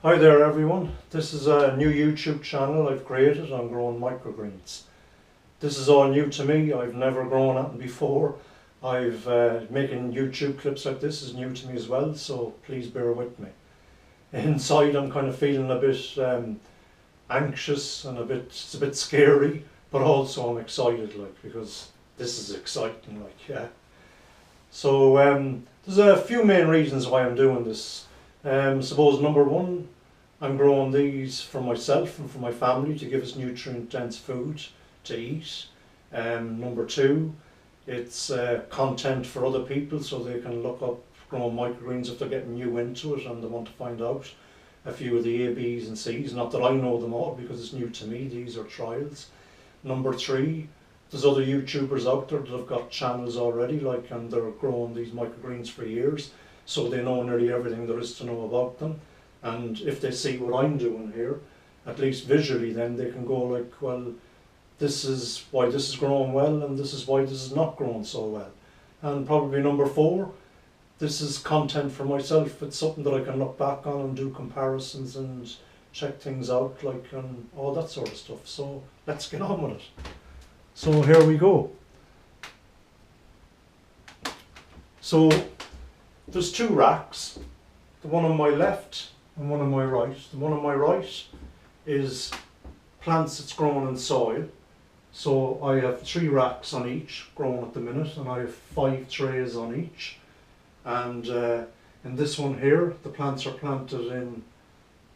Hi there everyone, this is a new YouTube channel I've created on growing microgreens. This is all new to me, I've never grown anything before. Making YouTube clips like this is new to me as well, so please bear with me. Inside I'm kind of feeling a bit anxious and it's a bit scary, but also I'm excited because this is exciting yeah. So there's a few main reasons why I'm doing this. Suppose number one, I'm growing these for myself and for my family to give us nutrient dense food to eat. Number two, it's content for other people so they can look up growing microgreens if they're getting new into it and they want to find out a few of the A, B's and C's. Not that I know them all because it's new to me, these are trials. Number three, there's other YouTubers out there that have got channels already and they're growing these microgreens for years, so they know nearly everything there is to know about them. And if they see what I'm doing here, at least visually, then they can go like, well, this is why this is growing well and this is why this is not growing so well. And probably number four, this is content for myself. It's something that I can look back on and do comparisons and check things out and all that sort of stuff. So let's get on with it. So here we go. So there's two racks, the one on my left and one on my right. The one on my right is plants that's grown in soil. So I have 3 racks on each grown at the minute, and I have 5 trays on each. And in this one here, the plants are planted in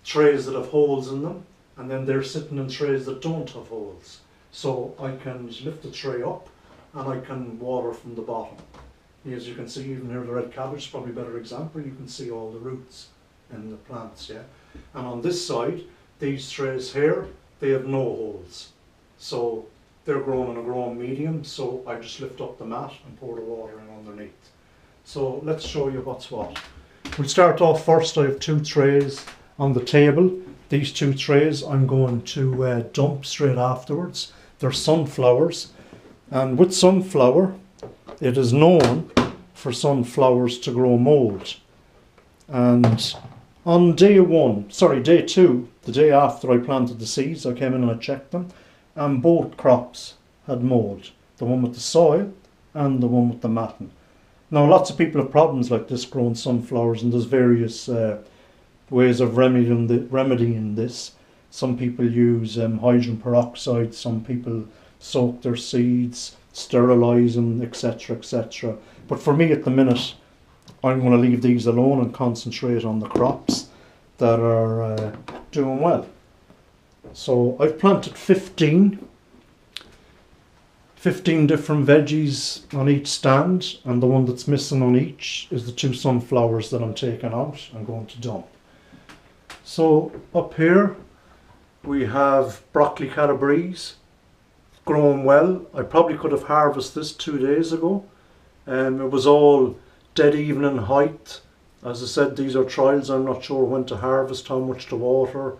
trays that have holes in them, and then they're sitting in trays that don't have holes. So I can lift the tray up and I can water from the bottom. As you can see, even here the red cabbage is probably a better example. You can see all the roots in the plants, yeah. And on this side, these trays here, they have no holes. So they're grown in a growing medium, so I just lift up the mat and pour the water in underneath. So let's show you what's what. We'll start off first. I have 2 trays on the table. These 2 trays I'm going to dump straight afterwards. They're sunflowers, and with sunflower, it is known for sunflowers to grow mold. And on day 2, the day after I planted the seeds, I came in and I checked them, and both crops had mold. The one with the soil and the one with the matting. Now lots of people have problems like this growing sunflowers, and there's various ways of remedying this. Some people use hydrogen peroxide, some people soak their seeds, sterilise them, etc, etc. But for me at the minute, I'm going to leave these alone and concentrate on the crops that are doing well. So I've planted 15 different veggies on each stand, and the one that's missing on each is the 2 sunflowers that I'm taking out and going to dump. So up here we have broccoli calabrese, growing well. I probably could have harvested this 2 days ago. It was all dead even in height. As I said, these are trials. I'm not sure when to harvest, how much to water.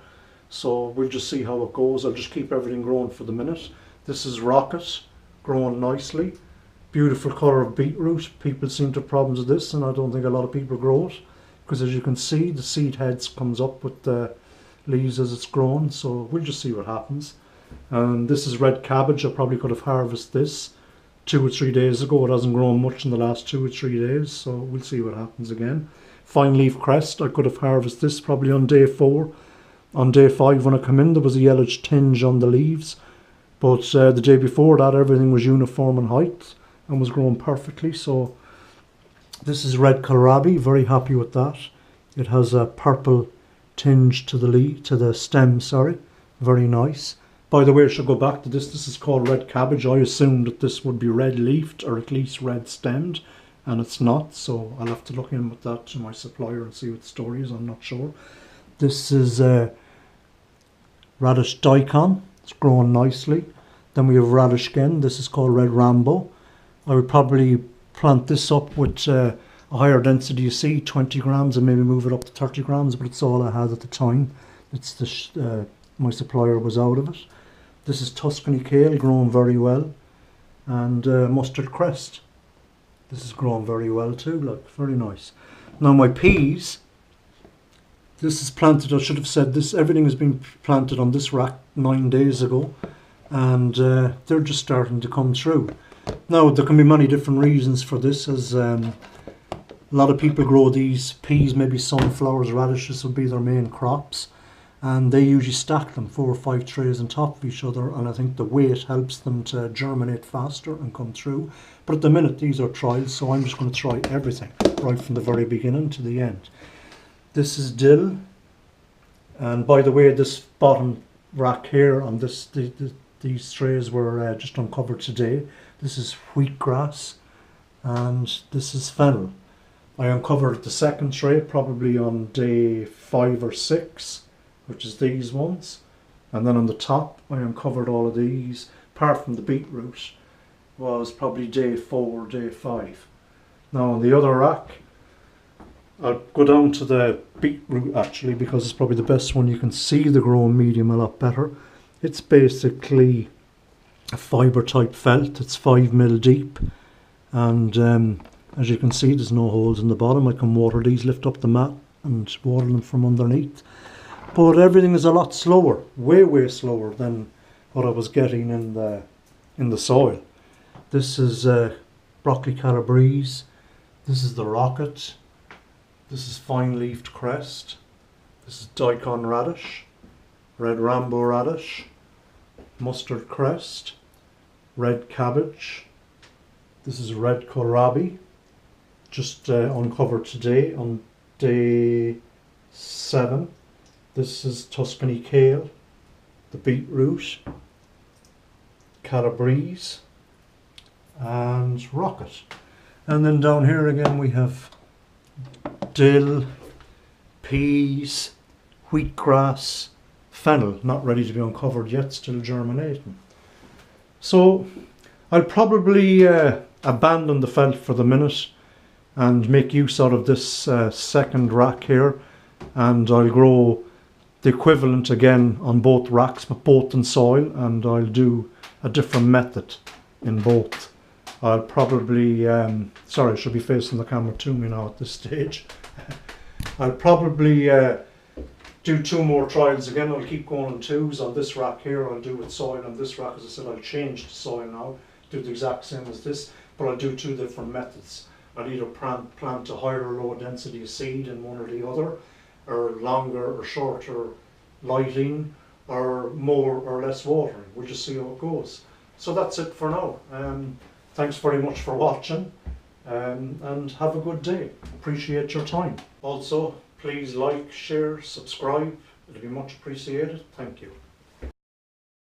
So we'll just see how it goes. I'll just keep everything growing for the minute. This is rocket, growing nicely. Beautiful colour of beetroot. People seem to have problems with this, and I don't think a lot of people grow it. Because as you can see, the seed heads comes up with the leaves as it's grown. So we'll just see what happens. And this is red cabbage. I probably could have harvested this 2 or 3 days ago. It hasn't grown much in the last 2 or 3 days, so we'll see what happens again. Fine leaf crest, I could have harvested this probably on day 4. On day 5 when I come in, there was a yellowish tinge on the leaves, but the day before that everything was uniform in height and was growing perfectly. So this is red kohlrabi, very happy with that. It has a purple tinge to the stem, sorry, very nice. By the way, I should go back to this. This is called red cabbage. I assumed that this would be red leafed or at least red stemmed, and it's not. So I'll have to look in with that to my supplier and see what the story is. I'm not sure. This is radish daikon. It's growing nicely. Then we have radish again. This is called red rambo. I would probably plant this up with a higher density of seed, 20 grams, and maybe move it up to 30 grams. But it's all I had at the time. It's the my supplier was out of it. This is Tuscany kale, growing very well, and mustard crest. This is growing very well too, look, very nice. Now my peas, This is planted, I should have said this, everything has been planted on this rack 9 days ago, and they're just starting to come through. Now there can be many different reasons for this, as a lot of people grow these peas, maybe sunflowers, radishes would be their main crops, and they usually stack them 4 or 5 trays on top of each other, and I think the weight helps them to germinate faster and come through. But at the minute these are trials, so I'm just going to try everything right from the very beginning to the end. This is dill, and by the way, this bottom rack here on this these trays were just uncovered today. This is wheatgrass, and this is fennel. I uncovered the second tray probably on day 5 or 6, which is these ones, and then on the top I uncovered all of these, apart from the beetroot, was probably day 4 or day 5. Now on the other rack, I'll go down to the beetroot actually, because it's probably the best one. You can see the growing medium a lot better. It's basically a fibre type felt. It's 5 mil deep, and as you can see, there's no holes in the bottom. I can water these, lift up the mat and water them from underneath. But everything is a lot slower, way slower than what I was getting in the soil. This is broccoli calabrese. This is the rocket. This is fine-leafed crest. This is daikon radish, red rambo radish, mustard crest, red cabbage. This is red kohlrabi, just uncovered today on day 7. This is Tuscany kale, the beetroot, calabrese, and rocket. And then down here again we have dill, peas, wheatgrass, fennel, not ready to be uncovered yet, still germinating. So I'll probably abandon the felt for the minute and make use out of this second rack here, and I'll grow the equivalent again on both racks, but both in soil, and I'll do a different method in both. I'll probably, sorry, I should be facing the camera to me now at this stage. I'll probably do 2 more trials again. I'll keep going on 2s on this rack here. I'll do with soil on this rack. As I said, I'll change to soil now, do the exact same as this, but I'll do 2 different methods. I'll either plant a higher or lower density seed in one or the other, or longer or shorter lighting, or more or less watering. We'll just see how it goes. So that's it for now. Thanks very much for watching, and have a good day. Appreciate your time. Also, please like, share, subscribe. It'll be much appreciated. Thank you.